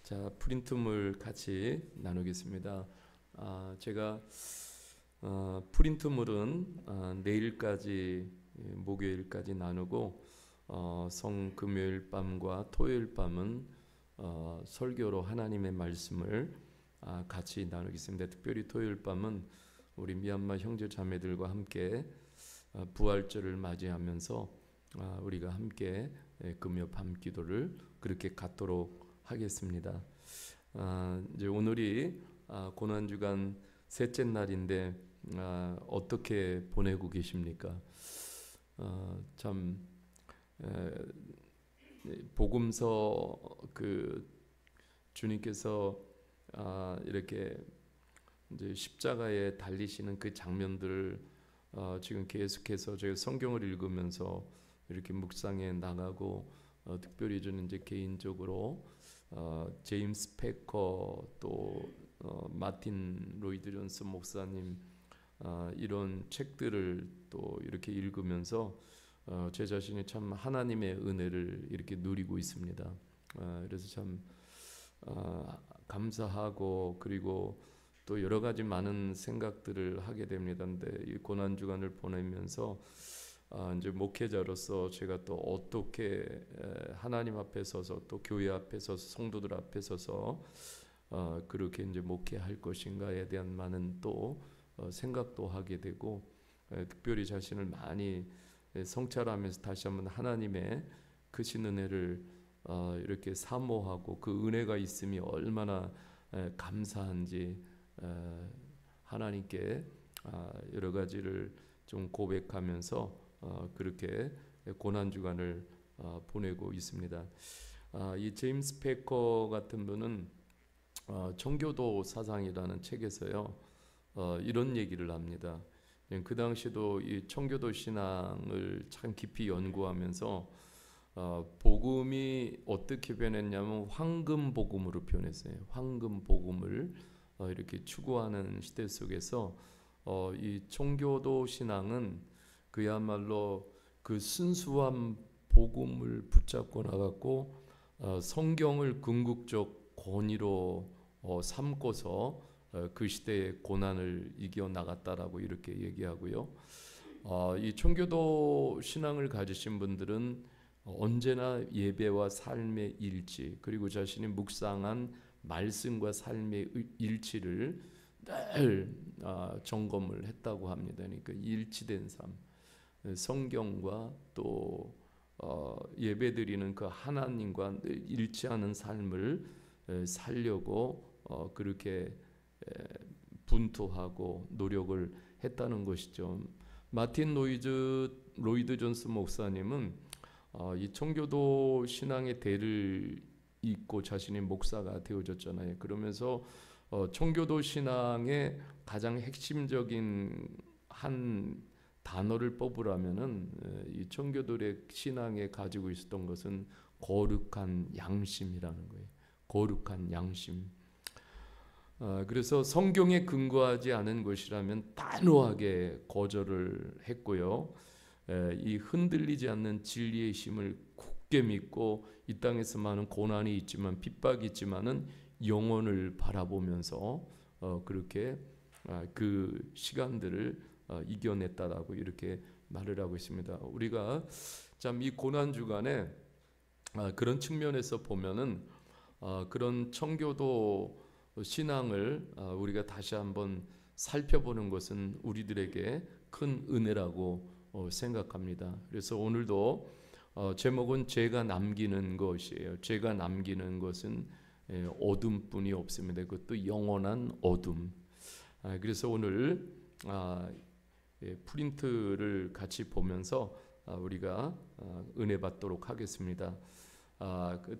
자, 프린트물 같이 나누겠습니다. 제가 프린트물은 내일까지 목요일까지 나누고 금요일 밤과 토요일 밤은 설교로 하나님의 말씀을 같이 나누겠습니다. 특별히 토요일 밤은 우리 미얀마 형제 자매들과 함께 부활절을 맞이하면서 우리가 함께 금요 밤 기도를 그렇게 갖도록 하겠습니다. 이제 오늘이 고난 주간 셋째 날인데 어떻게 보내고 계십니까? 참 복음서 주님께서 이렇게 이제 십자가에 달리시는 그 장면들을 지금 계속해서 저희 성경을 읽으면서 이렇게 묵상해 나가고 특별히 저는 이제 개인적으로 제임스 패커 또 마틴 로이드 존스 목사님 이런 책들을 또 이렇게 읽으면서 제 자신이 참 하나님의 은혜를 이렇게 누리고 있습니다. 그래서 참 감사하고 그리고 또 여러 가지 많은 생각들을 하게 됩니다. 근데 이 고난 주간을 보내면서 이제 목회자로서 제가 또 어떻게 하나님 앞에 서서 또 교회 앞에 서서 성도들 앞에 서서 그렇게 이제 목회할 것인가에 대한 많은 또 생각도 하게 되고 특별히 자신을 많이 성찰하면서 다시 한번 하나님의 크신 은혜를 이렇게 사모하고 그 은혜가 있음이 얼마나 감사한지 하나님께 여러 가지를 좀 고백하면서 그렇게 고난 주간을 보내고 있습니다. 이 제임스 패커 같은 분은 청교도 사상이라는 책에서요 이런 얘기를 합니다. 그 당시도 이 청교도 신앙을 참 깊이 연구하면서 복음이 어떻게 변했냐면 황금 복음으로 변했어요. 황금 복음을 이렇게 추구하는 시대 속에서 이 청교도 신앙은 그야말로 그 순수한 복음을 붙잡고 나갔고 성경을 궁극적 권위로 삼고서 그 시대의 고난을 이겨 나갔다라고 이렇게 얘기하고요. 이 청교도 신앙을 가지신 분들은 언제나 예배와 삶의 일치 그리고 자신이 묵상한 말씀과 삶의 일치를 늘 점검을 했다고 합니다. 그러니까 일치된 삶, 성경과 또 예배드리는 그 하나님과 늘 일치하는 삶을 살려고 그렇게 분투하고 노력을 했다는 것이죠. 마틴 로이드 존스 목사님은 이 청교도 신앙의 대를 잇고 자신이 목사가 되어졌잖아요. 그러면서 청교도 신앙의 가장 핵심적인 한 단어를 뽑으라면은 이 청교도의 신앙에 가지고 있었던 것은 거룩한 양심이라는 거예요. 거룩한 양심. 그래서 성경에 근거하지 않은 것이라면 단호하게 거절을 했고요. 이 흔들리지 않는 진리의 힘을 굳게 믿고 이 땅에서 많은 고난이 있지만 핍박이 있지만은 영혼을 바라보면서 그렇게 그 시간들을 이겨냈다라고 이렇게 말을 하고 있습니다. 우리가 참 이 고난 주간에 그런 측면에서 보면은 그런 청교도 신앙을 우리가 다시 한번 살펴보는 것은 우리들에게 큰 은혜라고 생각합니다. 그래서 오늘도 제목은 죄가 남기는 것이에요. 죄가 남기는 것은 어둠뿐이 없습니다. 그것도 영원한 어둠. 그래서 오늘 프린트를 같이 보면서 우리가 은혜 받도록 하겠습니다.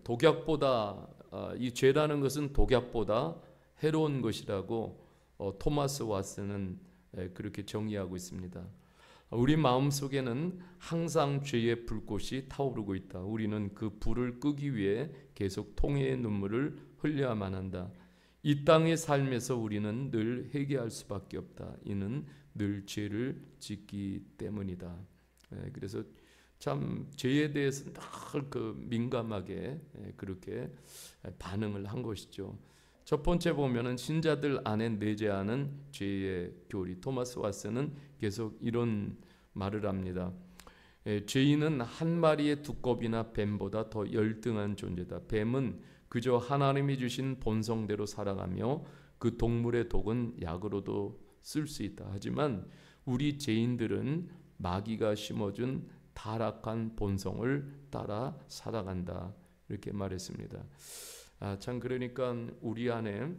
독약보다 이 죄라는 것은 독약보다 해로운 것이라고 토마스 왓슨은 그렇게 정의하고 있습니다. 우리 마음속에는 항상 죄의 불꽃이 타오르고 있다. 우리는 그 불을 끄기 위해 계속 통해의 눈물을 흘려야만 한다. 이 땅의 삶에서 우리는 늘 회개할 수밖에 없다. 이는 늘 죄를 짓기 때문이다. 그래서 참 죄에 대해서 늘 그 민감하게 그렇게 반응을 한 것이죠. 첫 번째 보면은 신자들 안에 내재하는 죄의 교리. 토마스 왓슨은 계속 이런 말을 합니다. 죄인은 한 마리의 두꺼비나 뱀보다 더 열등한 존재다. 뱀은 그저 하나님이 주신 본성대로 살아가며 그 동물의 독은 약으로도 쓸 수 있다. 하지만 우리 죄인들은 마귀가 심어준 타락한 본성을 따라 살아간다. 이렇게 말했습니다. 참 그러니까 우리 안에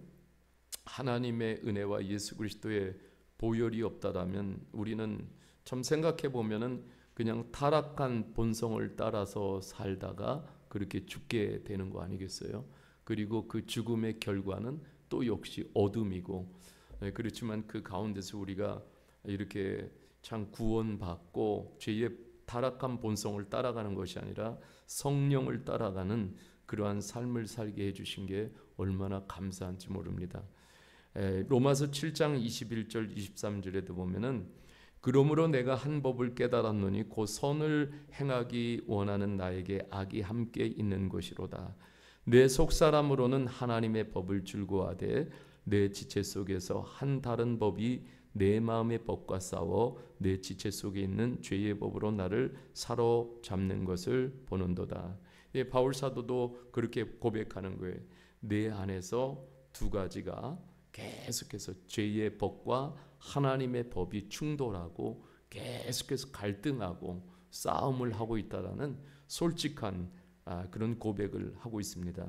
하나님의 은혜와 예수 그리스도의 보혈이 없다라면 우리는 참 생각해 보면은 그냥 타락한 본성을 따라서 살다가 그렇게 죽게 되는 거 아니겠어요? 그리고 그 죽음의 결과는 또 역시 어둠이고, 그렇지만 그 가운데서 우리가 이렇게 참 구원받고 죄의 타락한 본성을 따라가는 것이 아니라 성령을 따라가는 그러한 삶을 살게 해주신 게 얼마나 감사한지 모릅니다. 로마서 7장 21절 23절에도 보면은 그러므로 내가 한 법을 깨달았노니 곧 선을 행하기 원하는 나에게 악이 함께 있는 것이로다. 내 속사람으로는 하나님의 법을 즐거워하되 내 지체 속에서 한 다른 법이 내 마음의 법과 싸워 내 지체 속에 있는 죄의 법으로 나를 사로잡는 것을 보는도다. 바울 사도도 그렇게 고백하는 거예요. 내 안에서 두 가지가 계속해서 죄의 법과 하나님의 법이 충돌하고 계속해서 갈등하고 싸움을 하고 있다라는 솔직한 그런 고백을 하고 있습니다.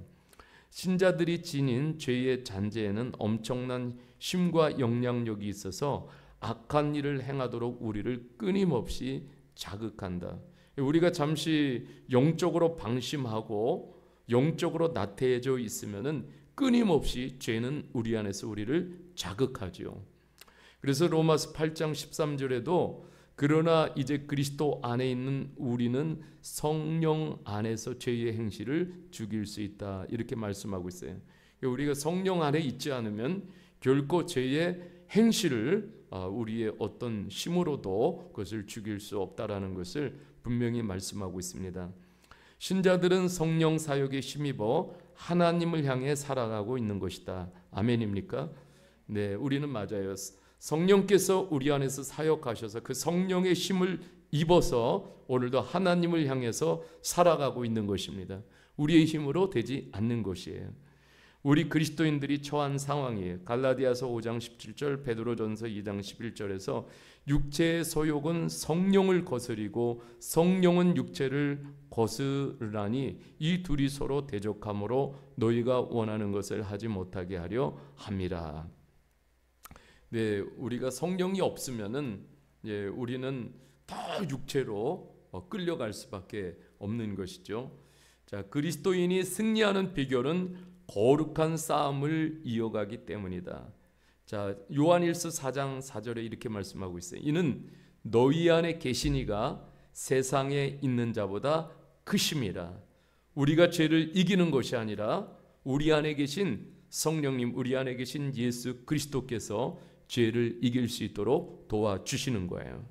신자들이 지닌 죄의 잔재에는 엄청난 힘과 영향력이 있어서 악한 일을 행하도록 우리를 끊임없이 자극한다. 우리가 잠시 영적으로 방심하고 영적으로 나태해져 있으면은 끊임없이 죄는 우리 안에서 우리를 자극하죠. 그래서 로마서 8장 13절에도 그러나 이제 그리스도 안에 있는 우리는 성령 안에서 죄의 행실을 죽일 수 있다. 이렇게 말씀하고 있어요. 우리가 성령 안에 있지 않으면 결코 죄의 행실을 우리의 어떤 힘으로도 그것을 죽일 수 없다라는 것을 분명히 말씀하고 있습니다. 신자들은 성령 사역에 힘입어 하나님을 향해 살아가고 있는 것이다. 아멘입니까? 네, 우리는 맞아요. 성령께서 우리 안에서 사역하셔서 그 성령의 힘을 입어서 오늘도 하나님을 향해서 살아가고 있는 것입니다. 우리의 힘으로 되지 않는 것이에요. 우리 그리스도인들이 처한 상황이에요. 갈라디아서 5장 17절, 베드로전서 2장 11절에서 육체의 소욕은 성령을 거스리고 성령은 육체를 거스르나니 이 둘이 서로 대적함으로 너희가 원하는 것을 하지 못하게 하려 함이라. 네, 우리가 성령이 없으면은 우리는 더 육체로 끌려갈 수밖에 없는 것이죠. 자, 그리스도인이 승리하는 비결은 거룩한 싸움을 이어가기 때문이다. 자, 요한일서 4장 4절에 이렇게 말씀하고 있어요. 이는 너희 안에 계시니가 세상에 있는 자보다 크심이라. 우리가 죄를 이기는 것이 아니라 우리 안에 계신 성령님, 우리 안에 계신 예수 그리스도께서 죄를 이길 수 있도록 도와주시는 거예요.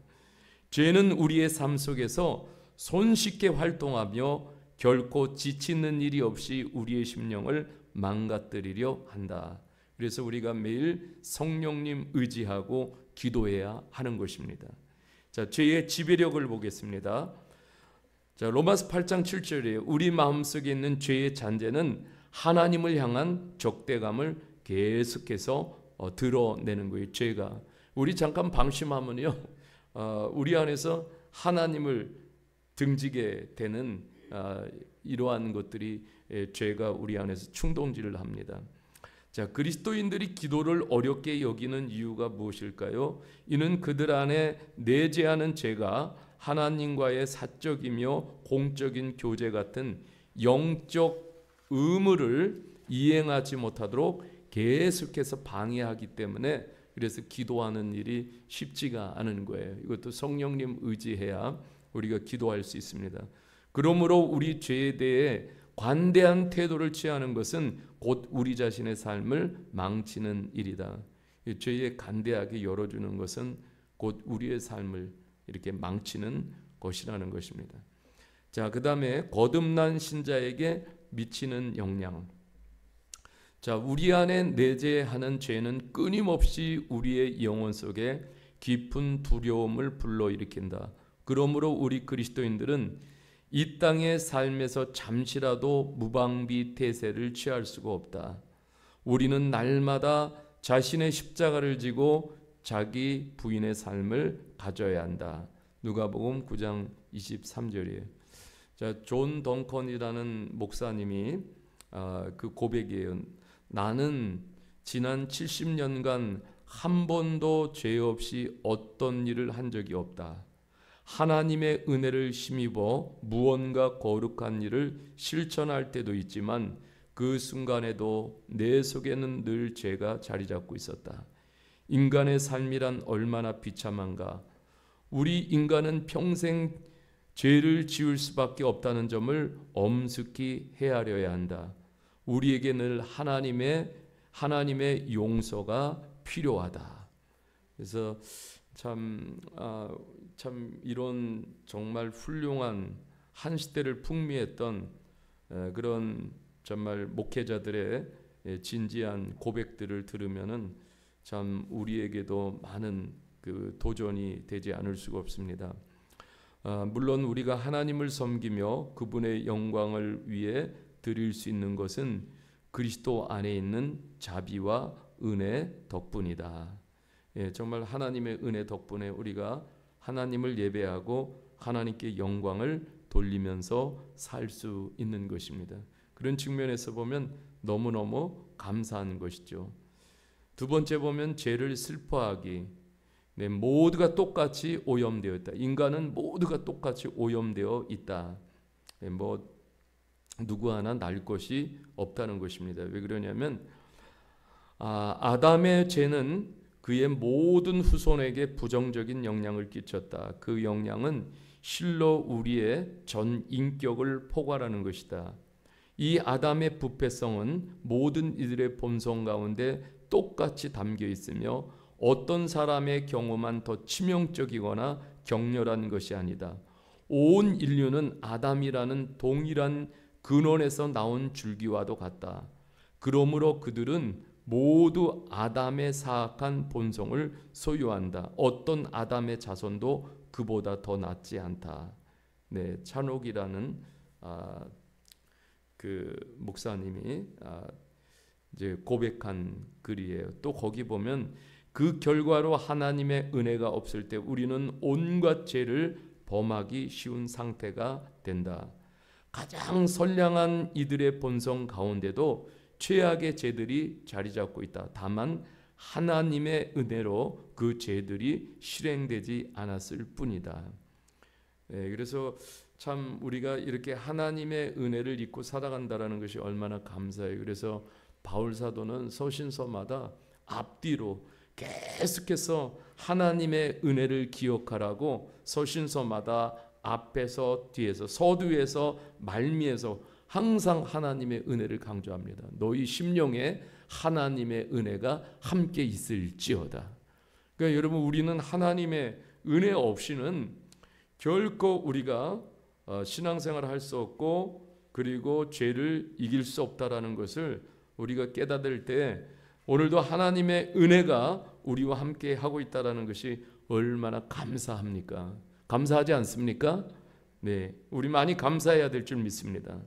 죄는 우리의 삶 속에서 손쉽게 활동하며 결코 지치는 일이 없이 우리의 심령을 망가뜨리려 한다. 그래서 우리가 매일 성령님 의지하고 기도해야 하는 것입니다. 자, 죄의 지배력을 보겠습니다. 자, 로마서 8장 7절이에요. 우리 마음속에 있는 죄의 잔재는 하나님을 향한 적대감을 계속해서 드러내는 거예요. 죄가 우리 잠깐 방심하면요, 우리 안에서 하나님을 등지게 되는 이러한 것들이 죄가 우리 안에서 충동질을 합니다. 자, 그리스도인들이 기도를 어렵게 여기는 이유가 무엇일까요? 이는 그들 안에 내재하는 죄가 하나님과의 사적이며 공적인 교제 같은 영적 의무를 이행하지 못하도록 계속해서 방해하기 때문에 그래서 기도하는 일이 쉽지가 않은 거예요. 이것도 성령님 의지해야 우리가 기도할 수 있습니다. 그러므로 우리 죄에 대해 관대한 태도를 취하는 것은 곧 우리 자신의 삶을 망치는 일이다. 죄에 관대하게 열어주는 것은 곧 우리의 삶을 이렇게 망치는 것이라는 것입니다. 자, 그 다음에 거듭난 신자에게 미치는 영향. 자, 우리 안에 내재하는 죄는 끊임없이 우리의 영혼 속에 깊은 두려움을 불러일으킨다. 그러므로 우리 그리스도인들은 이 땅의 삶에서 잠시라도 무방비 태세를 취할 수가 없다. 우리는 날마다 자신의 십자가를 지고 자기 부인의 삶을 가져야 한다. 누가복음 9장 23절이에요. 자, 존 덩컨이라는 목사님이 그 고백이에요. 나는 지난 70년간 한 번도 죄 없이 어떤 일을 한 적이 없다. 하나님의 은혜를 힘입어 무언가 거룩한 일을 실천할 때도 있지만 그 순간에도 내 속에는 늘 죄가 자리 잡고 있었다. 인간의 삶이란 얼마나 비참한가. 우리 인간은 평생 죄를 지을 수밖에 없다는 점을 엄숙히 헤아려야 한다. 우리에게 늘 하나님의 용서가 필요하다. 그래서 참 이런 정말 훌륭한 한 시대를 풍미했던 그런 정말 목회자들의 진지한 고백들을 들으면은 참 우리에게도 많은 그 도전이 되지 않을 수가 없습니다. 물론 우리가 하나님을 섬기며 그분의 영광을 위해 드릴 수 있는 것은 그리스도 안에 있는 자비와 은혜 덕분이다. 정말 하나님의 은혜 덕분에 우리가 하나님을 예배하고 하나님께 영광을 돌리면서 살 수 있는 것입니다. 그런 측면에서 보면 너무너무 감사한 것이죠. 두 번째 보면 죄를 슬퍼하기. 모두가 똑같이 오염되어 있다. 인간은 모두가 똑같이 오염되어 있다. 누구 하나 날 것이 없다는 것입니다. 왜 그러냐면 아담의 죄는 그의 모든 후손에게 부정적인 영향을 끼쳤다. 그 영향은 실로 우리의 전 인격을 포괄하는 것이다. 이 아담의 부패성은 모든 이들의 본성 가운데 똑같이 담겨 있으며 어떤 사람의 경우만 더 치명적이거나 격렬한 것이 아니다. 온 인류는 아담이라는 동일한 근원에서 나온 줄기와도 같다. 그러므로 그들은 모두 아담의 사악한 본성을 소유한다. 어떤 아담의 자손도 그보다 더 낫지 않다. 찬옥이라는 그 목사님이 이제 고백한 글이에요. 또 거기 보면 그 결과로 하나님의 은혜가 없을 때 우리는 온갖 죄를 범하기 쉬운 상태가 된다. 가장 선량한 이들의 본성 가운데도 최악의 죄들이 자리 잡고 있다. 다만 하나님의 은혜로 그 죄들이 실행되지 않았을 뿐이다. 그래서 참 우리가 이렇게 하나님의 은혜를 잊고 살아간다는 것이 얼마나 감사해요. 그래서 바울 사도는 서신서마다 앞뒤로 계속해서 하나님의 은혜를 기억하라고 서신서마다 앞에서 뒤에서 서두에서 말미에서 항상 하나님의 은혜를 강조합니다. 너희 심령에 하나님의 은혜가 함께 있을지어다. 그러니까 여러분 우리는 하나님의 은혜 없이는 결코 우리가 신앙생활을 할 수 없고 그리고 죄를 이길 수 없다라는 것을 우리가 깨닫을 때 오늘도 하나님의 은혜가 우리와 함께 하고 있다라는 것이 얼마나 감사합니까? 감사하지 않습니까? 네, 우리 많이 감사해야 될 줄 믿습니다.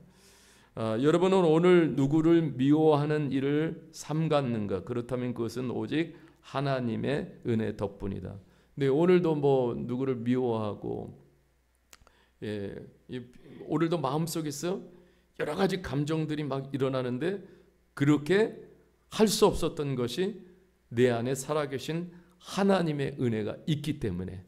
여러분은 오늘 누구를 미워하는 일을 삼갔는가? 그렇다면 그것은 오직 하나님의 은혜 덕분이다. 네, 오늘도 누구를 미워하고 오늘도 마음속에서 여러 가지 감정들이 막 일어나는데 그렇게 할 수 없었던 것이 내 안에 살아계신 하나님의 은혜가 있기 때문에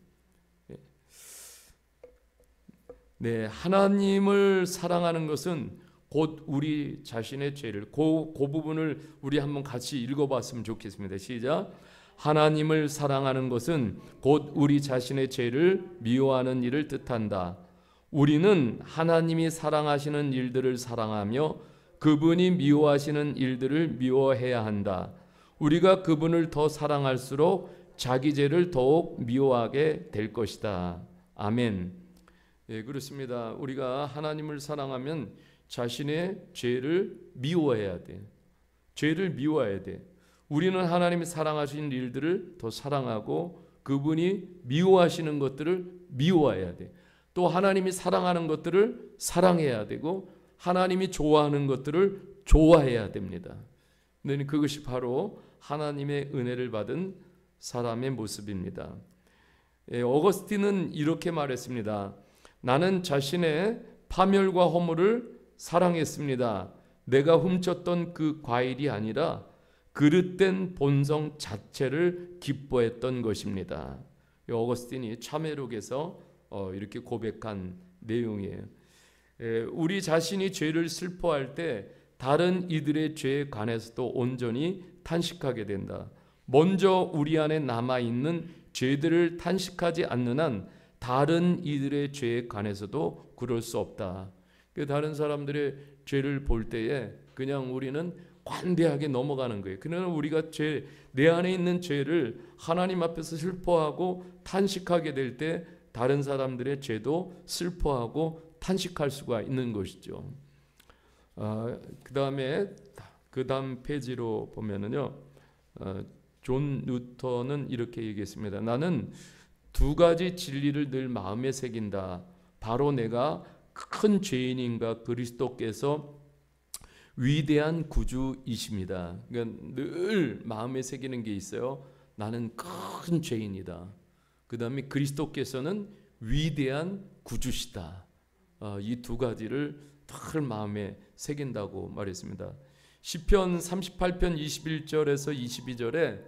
하나님을 사랑하는 것은 곧 우리 자신의 죄를 그 부분을 우리 한번 같이 읽어봤으면 좋겠습니다. 시작. 하나님을 사랑하는 것은 곧 우리 자신의 죄를 미워하는 일을 뜻한다. 우리는 하나님이 사랑하시는 일들을 사랑하며 그분이 미워하시는 일들을 미워해야 한다. 우리가 그분을 더 사랑할수록 자기 죄를 더욱 미워하게 될 것이다. 아멘. 예, 그렇습니다. 우리가 하나님을 사랑하면 자신의 죄를 미워해야 돼. 죄를 미워해야 돼. 우리는 하나님이 사랑하신 일들을 더 사랑하고 그분이 미워하시는 것들을 미워해야 돼. 또 하나님이 사랑하는 것들을 사랑해야 되고 하나님이 좋아하는 것들을 좋아해야 됩니다. 네, 그것이 바로 하나님의 은혜를 받은 사람의 모습입니다. 예, 어거스틴은 이렇게 말했습니다. 나는 자신의 파멸과 허물을 사랑했습니다. 내가 훔쳤던 그 과일이 아니라 그릇된 본성 자체를 기뻐했던 것입니다. 어거스틴이 참회록에서 이렇게 고백한 내용이에요. 우리 자신이 죄를 슬퍼할 때 다른 이들의 죄에 관해서도 온전히 탄식하게 된다. 먼저 우리 안에 남아있는 죄들을 탄식하지 않는 한 다른 이들의 죄에 관해서도 그럴 수 없다. 다른 사람들의 죄를 볼 때에 그냥 우리는 관대하게 넘어가는 거예요. 그러나 우리가 내 안에 있는 죄를 하나님 앞에서 슬퍼하고 탄식하게 될 때 다른 사람들의 죄도 슬퍼하고 탄식할 수가 있는 것이죠. 그 다음 페이지로 보면은요, 존 뉴턴은 이렇게 얘기했습니다. 나는 두 가지 진리를 늘 마음에 새긴다. 바로 내가 큰 죄인인가 그리스도께서 위대한 구주이십니다. 그러니까 늘 마음에 새기는 게 있어요. 나는 큰 죄인이다. 그 다음에 그리스도께서는 위대한 구주시다. 이 두 가지를 늘 마음에 새긴다고 말했습니다. 시편 38편 21절에서 22절에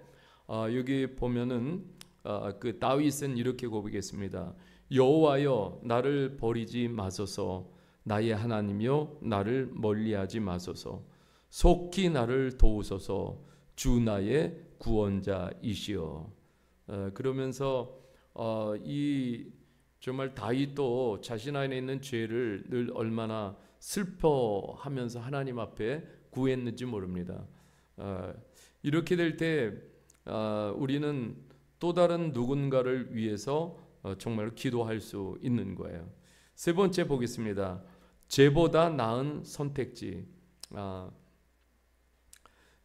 여기 보면은 그 다윗은 이렇게 고백했습니다. 여호와여 나를 버리지 마소서. 나의 하나님이여 나를 멀리하지 마소서. 속히 나를 도우소서. 주 나의 구원자이시여. 그러면서 이 정말 다윗도 자신 안에 있는 죄를 늘 얼마나 슬퍼하면서 하나님 앞에 구했는지 모릅니다. 이렇게 될 때 우리는 또 다른 누군가를 위해서 정말 기도할 수 있는 거예요. 세 번째 보겠습니다. 죄보다 나은 선택지.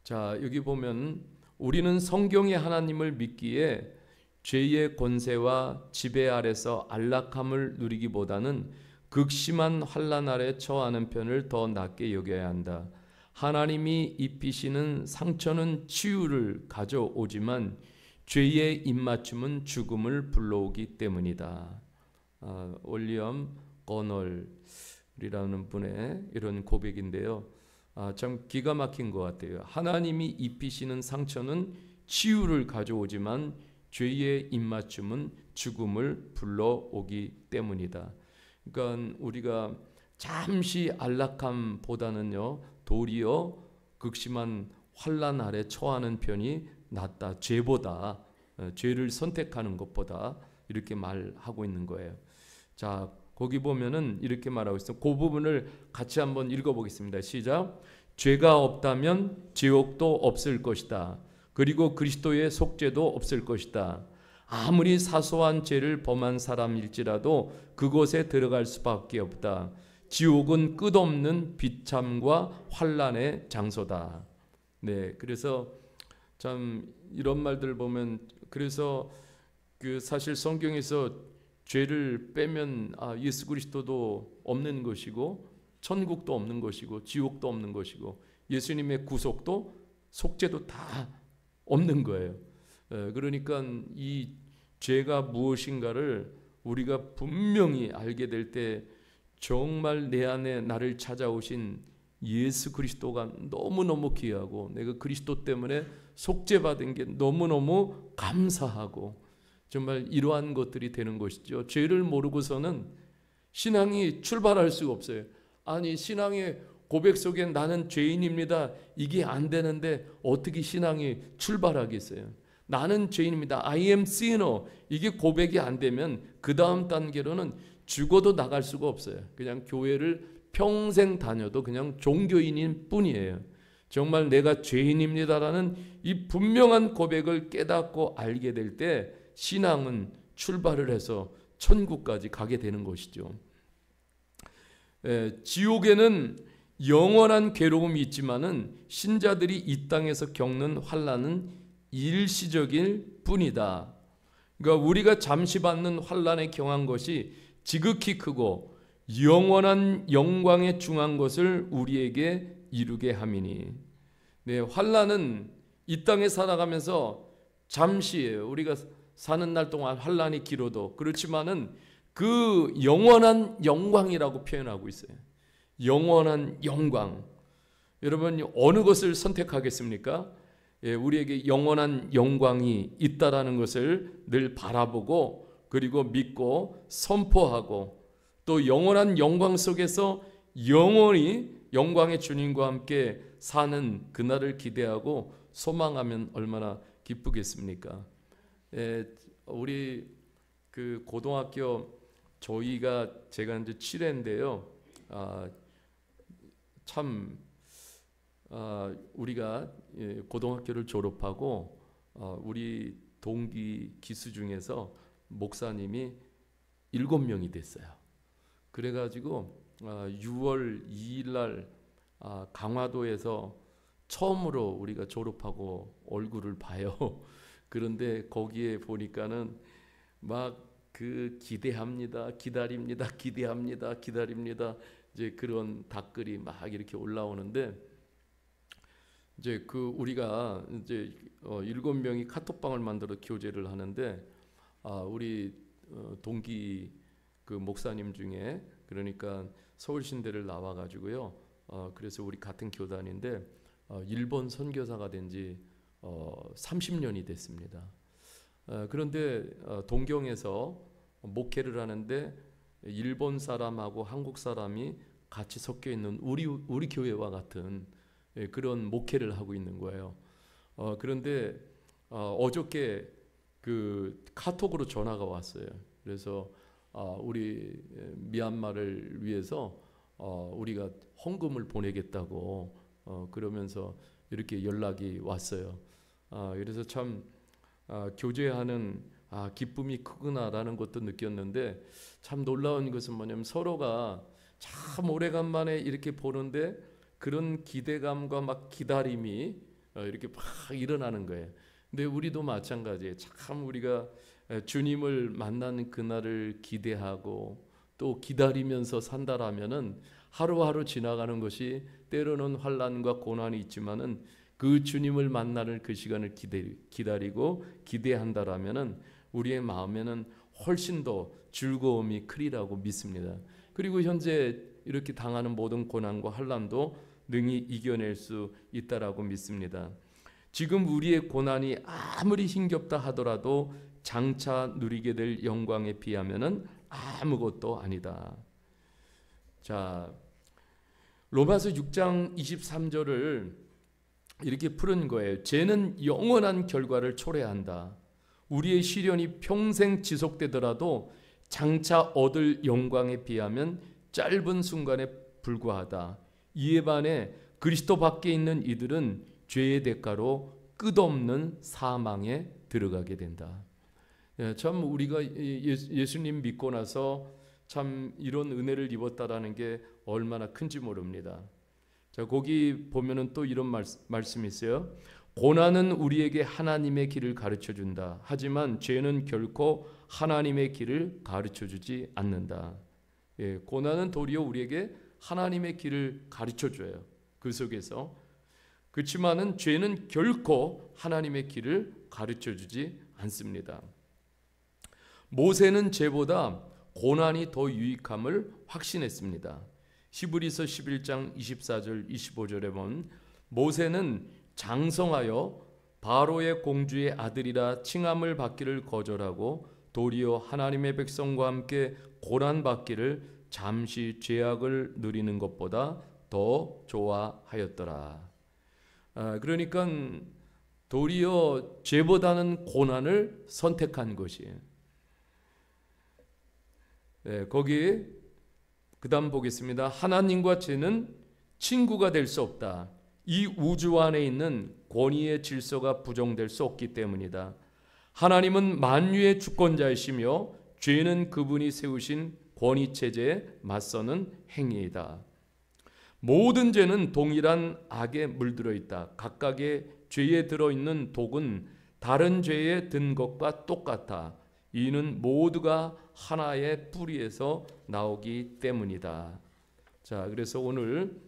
자, 여기 보면 우리는 성경의 하나님을 믿기에 죄의 권세와 지배 아래서 안락함을 누리기보다는 극심한 환난 아래 처하는 편을 더 낫게 여겨야 한다. 하나님이 입히시는 상처는 치유를 가져오지만 죄의 입맞춤은 죽음을 불러오기 때문이다. 올리엄 거널이라는 분의 이런 고백인데요. 참 기가 막힌 것 같아요. 하나님이 입히시는 상처는 치유를 가져오지만 죄의 입맞춤은 죽음을 불러오기 때문이다. 그러니까 우리가 잠시 안락함보다는요, 도리어 극심한 환난 아래 처하는 편이 낫다. 죄보다, 죄를 선택하는 것보다, 이렇게 말하고 있는 거예요. 자, 거기 보면은 이렇게 말하고 있어요. 그 부분을 같이 한번 읽어보겠습니다. 시작. 죄가 없다면 지옥도 없을 것이다. 그리고 그리스도의 속죄도 없을 것이다. 아무리 사소한 죄를 범한 사람일지라도 그곳에 들어갈 수밖에 없다. 지옥은 끝없는 비참과 환난의 장소다. 네, 그래서 참 이런 말들 보면, 그래서 그 사실 성경에서 죄를 빼면 예수 그리스도도 없는 것이고 천국도 없는 것이고 지옥도 없는 것이고 예수님의 구속도 속죄도 다 없는 거예요. 그러니까 이 죄가 무엇인가를 우리가 분명히 알게 될 때 정말 내 안에 나를 찾아오신 예수 그리스도가 너무너무 귀하고 내가 그리스도 때문에 속죄받은 게 너무너무 감사하고 정말 이러한 것들이 되는 것이죠. 죄를 모르고서는 신앙이 출발할 수가 없어요. 아니, 신앙의 고백 속에 나는 죄인입니다, 이게 안 되는데 어떻게 신앙이 출발하겠어요? 나는 죄인입니다, I am sinner, 이게 고백이 안 되면 그 다음 단계로는 죽어도 나갈 수가 없어요. 그냥 교회를 평생 다녀도 그냥 종교인인 뿐이에요. 정말 내가 죄인입니다라는 이 분명한 고백을 깨닫고 알게 될 때 신앙은 출발을 해서 천국까지 가게 되는 것이죠. 지옥에는 영원한 괴로움이 있지만은 신자들이 이 땅에서 겪는 환난은 일시적일 뿐이다. 그러니까 우리가 잠시 받는 환난에 경한 것이 지극히 크고 영원한 영광에 중한 것을 우리에게 이루게 함이니. 네, 환난은 이 땅에 살아가면서 잠시예요. 우리가 사는 날 동안 환난이 길어도. 그렇지만은 그 영원한 영광이라고 표현하고 있어요. 영원한 영광. 여러분 어느 것을 선택하겠습니까? 우리에게 영원한 영광이 있다라는 것을 늘 바라보고 그리고 믿고 선포하고 또 영원한 영광 속에서 영원히 영광의 주님과 함께 사는 그날을 기대하고 소망하면 얼마나 기쁘겠습니까? 우리 그 고등학교 제가 이제 7회인데요. 우리가 고등학교를 졸업하고 우리 동기 기수 중에서 목사님이 7명이 됐어요. 그래가지고 6월 2일 날 강화도에서 처음으로 우리가 졸업하고 얼굴을 봐요. 그런데 거기에 보니까는 막 그 기대합니다, 기다립니다, 기대합니다, 기다립니다. 이제 그런 답글이 막 이렇게 올라오는데 이제 우리가 이제 7명이 카톡방을 만들어 교제를 하는데 우리 동기 그 목사님 중에 그러니까 서울신대를 나와 가지고요. 그래서 우리 같은 교단인데 일본 선교사가 된 지 30년이 됐습니다. 그런데 동경에서 목회를 하는데 일본 사람하고 한국 사람이 같이 섞여 있는 우리 교회와 같은 그런 목회를 하고 있는 거예요. 그런데 어저께 그 카톡으로 전화가 왔어요. 그래서 우리 미얀마를 위해서 우리가 헌금을 보내겠다고 그러면서 이렇게 연락이 왔어요. 그래서 참 교제하는 기쁨이 크구나라는 것도 느꼈는데 참 놀라운 것은 뭐냐면 서로가 참 오래간만에 이렇게 보는데 그런 기대감과 막 기다림이 이렇게 막 일어나는 거예요. 근데 우리도 마찬가지예요. 참 우리가 주님을 만나는 그날을 기대하고 또 기다리면서 산다라면은 하루하루 지나가는 것이 때로는 환난과 고난이 있지만은 그 주님을 만나는 그 시간을 기다리고 기대한다라면은 우리의 마음에는 훨씬 더 즐거움이 크리라고 믿습니다. 그리고 현재 이렇게 당하는 모든 고난과 환난도 능히 이겨낼 수 있다라고 믿습니다. 지금 우리의 고난이 아무리 힘겹다 하더라도 장차 누리게 될 영광에 비하면은 아무것도 아니다. 자, 로마서 6장 23절을 이렇게 풀은 거예요. 죄는 영원한 결과를 초래한다. 우리의 시련이 평생 지속되더라도 장차 얻을 영광에 비하면 짧은 순간에 불과하다. 이에 반해 그리스도 밖에 있는 이들은 죄의 대가로 끝없는 사망에 들어가게 된다. 참 우리가 예수님 믿고 나서 참 이런 은혜를 입었다라는 게 얼마나 큰지 모릅니다. 자, 거기 보면은 또 이런 말씀이 있어요. 고난은 우리에게 하나님의 길을 가르쳐 준다. 하지만 죄는 결코 하나님의 길을 가르쳐 주지 않는다. 고난은 도리어 우리에게 하나님의 길을 가르쳐 줘요. 그 속에서. 그렇지만은 죄는 결코 하나님의 길을 가르쳐 주지 않습니다. 모세는 죄보다 고난이 더 유익함을 확신했습니다. 히브리서 11장 24절 25절에 보면 모세는 장성하여 바로의 공주의 아들이라 칭함을 받기를 거절하고 도리어 하나님의 백성과 함께 고난받기를 잠시 죄악을 누리는 것보다 더 좋아하였더라. 그러니까 도리어 죄보다는 고난을 선택한 것이에요. 거기 그 다음 보겠습니다. 하나님과 죄는 친구가 될 수 없다. 이 우주 안에 있는 권위의 질서가 부정될 수 없기 때문이다. 하나님은 만유의 주권자이시며 죄는 그분이 세우신 권위 체제에 맞서는 행위이다. 모든 죄는 동일한 악에 물들어 있다. 각각의 죄에 들어있는 독은 다른 죄에 든 것과 똑같아. 이는 모두가 하나의 뿌리에서 나오기 때문이다. 자, 그래서 오늘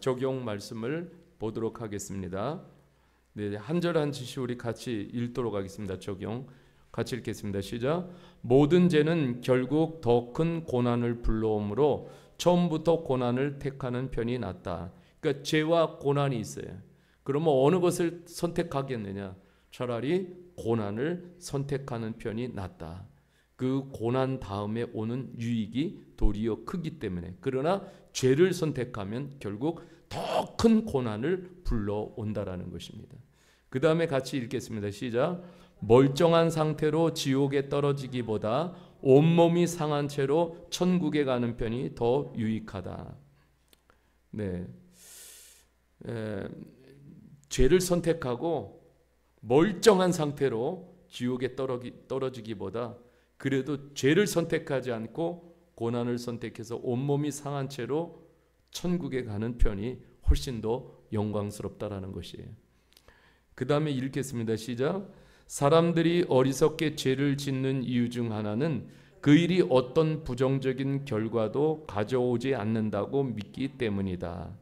적용 말씀을 보도록 하겠습니다. 네, 한 절 한 절씩 우리 같이 읽도록 하겠습니다. 적용 같이 읽겠습니다. 시작. 모든 죄는 결국 더 큰 고난을 불러오므로 처음부터 고난을 택하는 편이 낫다. 그러니까 죄와 고난이 있어요. 그러면 어느 것을 선택하겠느냐? 차라리 고난을 선택하는 편이 낫다. 그 고난 다음에 오는 유익이 도리어 크기 때문에. 그러나 죄를 선택하면 결국 더 큰 고난을 불러온다라는 것입니다. 그 다음에 같이 읽겠습니다. 시작. 멀쩡한 상태로 지옥에 떨어지기보다 온몸이 상한 채로 천국에 가는 편이 더 유익하다. 네, 죄를 선택하고 멀쩡한 상태로 지옥에 떨어지기보다 그래도 죄를 선택하지 않고 고난을 선택해서 온몸이 상한 채로 천국에 가는 편이 훨씬 더 영광스럽다라는 것이에요. 그 다음에 읽겠습니다. 시작. 사람들이 어리석게 죄를 짓는 이유 중 하나는 그 일이 어떤 부정적인 결과도 가져오지 않는다고 믿기 때문이다.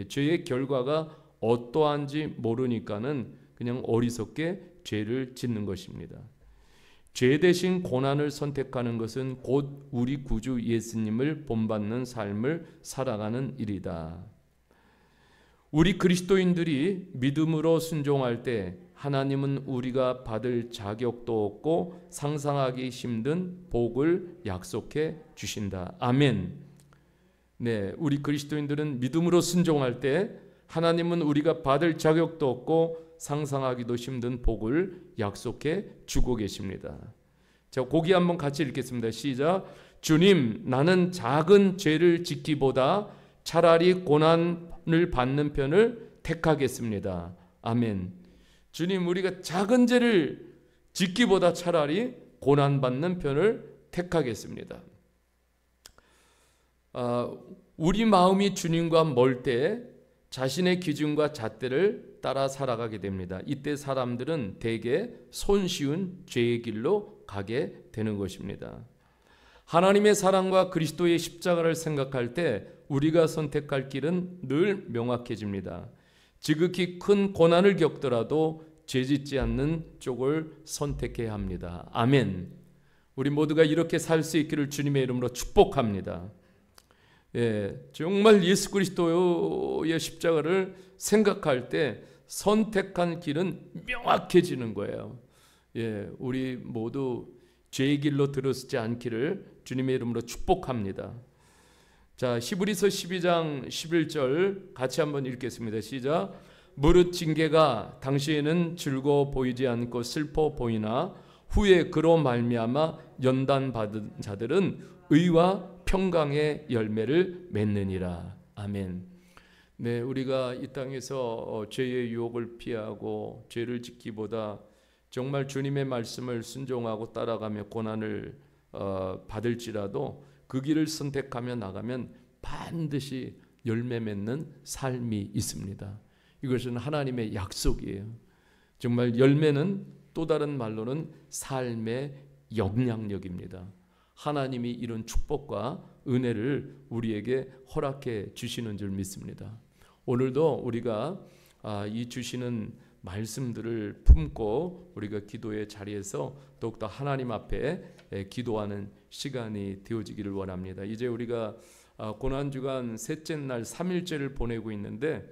죄의 결과가 어떠한지 모르니까는 그냥 어리석게 죄를 짓는 것입니다. 죄 대신 고난을 선택하는 것은 곧 우리 구주 예수님을 본받는 삶을 살아가는 일이다. 우리 그리스도인들이 믿음으로 순종할 때 하나님은 우리가 받을 자격도 없고 상상하기 힘든 복을 약속해 주신다. 아멘. 네, 우리 그리스도인들은 믿음으로 순종할 때 하나님은 우리가 받을 자격도 없고 상상하기도 힘든 복을 약속해 주고 계십니다. 자, 고기 한번 같이 읽겠습니다. 시작. 주님, 나는 작은 죄를 짓기보다 차라리 고난을 받는 편을 택하겠습니다. 아멘. 주님, 우리가 작은 죄를 짓기보다 차라리 고난받는 편을 택하겠습니다. 우리 마음이 주님과 멀 때 자신의 기준과 잣대를 따라 살아가게 됩니다. 이때 사람들은 대개 손쉬운 죄의 길로 가게 되는 것입니다. 하나님의 사랑과 그리스도의 십자가를 생각할 때 우리가 선택할 길은 늘 명확해집니다. 지극히 큰 고난을 겪더라도 죄짓지 않는 쪽을 선택해야 합니다. 아멘. 우리 모두가 이렇게 살 수 있기를 주님의 이름으로 축복합니다. 정말 예수 그리스도의 십자가를 생각할 때 선택한 길은 명확해지는 거예요. 우리 모두 죄의 길로 들어서지 않기를 주님의 이름으로 축복합니다. 자, 히브리서 12장 11절 같이 한번 읽겠습니다. 시작. 무릇 징계가 당시에는 즐거워 보이지 않고 슬퍼 보이나 후에 그로 말미암아 연단받은 자들은 의와 평강의 열매를 맺느니라. 아멘. 네, 우리가 이 땅에서 죄의 유혹을 피하고 죄를 짓기보다 정말 주님의 말씀을 순종하고 따라가며 고난을 받을지라도 그 길을 선택하며 나가면 반드시 열매 맺는 삶이 있습니다. 이것은 하나님의 약속이에요. 정말 열매는 또 다른 말로는 삶의 영향력입니다. 하나님이 이런 축복과 은혜를 우리에게 허락해 주시는 줄 믿습니다. 오늘도 우리가 이 주시는 말씀들을 품고 우리가 기도의 자리에서 더욱더 하나님 앞에 기도하는 시간이 되어지기를 원합니다. 이제 우리가 고난주간 셋째 날 3일째를 보내고 있는데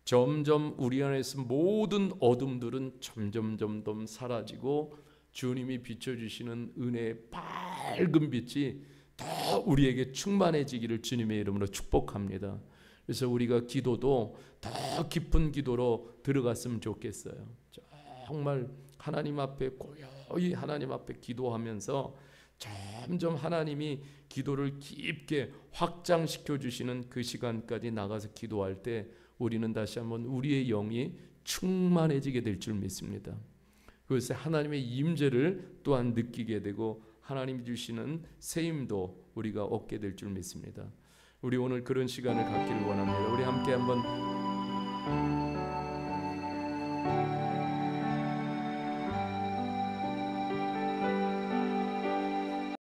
점점 우리 안에서 모든 어둠들은 점점 사라지고 주님이 비춰주시는 은혜의 밝은 빛이 더 우리에게 충만해지기를 주님의 이름으로 축복합니다. 그래서 우리가 기도도 더 깊은 기도로 들어갔으면 좋겠어요. 정말 하나님 앞에 고요히 하나님 앞에 기도하면서 점점 하나님이 기도를 깊게 확장시켜 주시는 그 시간까지 나가서 기도할 때 우리는 다시 한번 우리의 영이 충만해지게 될 줄 믿습니다. 그것에 하나님의 임재를 또한 느끼게 되고 하나님이 주시는 새 힘도 우리가 얻게 될 줄 믿습니다. 우리 오늘 그런 시간을 갖기를 원합니다. 우리 함께 한번